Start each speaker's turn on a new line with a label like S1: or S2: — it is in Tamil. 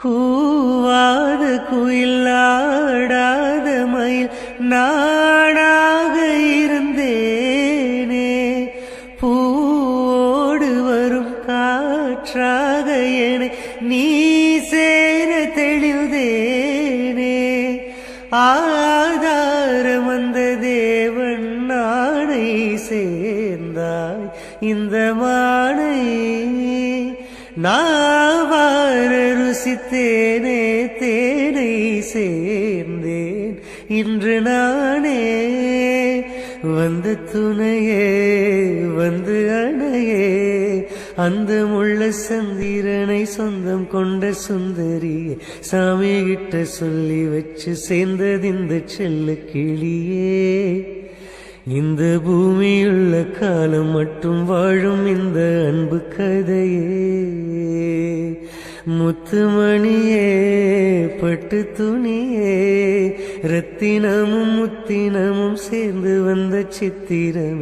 S1: கூவாத குயில் ஆடாத மயில் நானாக இருந்தேனே, பூவோடு வரும் காற்றாக என நீ சேர தெளிந்தேனே. ஆதாரம் வந்த தேவன் நானை சேர்ந்தாய் இந்த மானை, நாவார ருசித்தேனே தேனை சேர்ந்தேன் இன்று நானே. வந்த துணையே வந்து அணையே, அந்த முள்ள சந்திரனை சொந்தம் கொண்ட சுந்தரியே, சாமி கிட்ட சொல்லி வச்சு சேர்ந்தது இந்த செல்ல கிளியே. இந்த பூமியுள்ள காலம் மட்டும் வாழும் இந்த அன்பு கதையே. முத்துமணியே பட்டு துணியே, ரத்தினமும் முத்தினமும் சேர்ந்து வந்த சித்திரம்.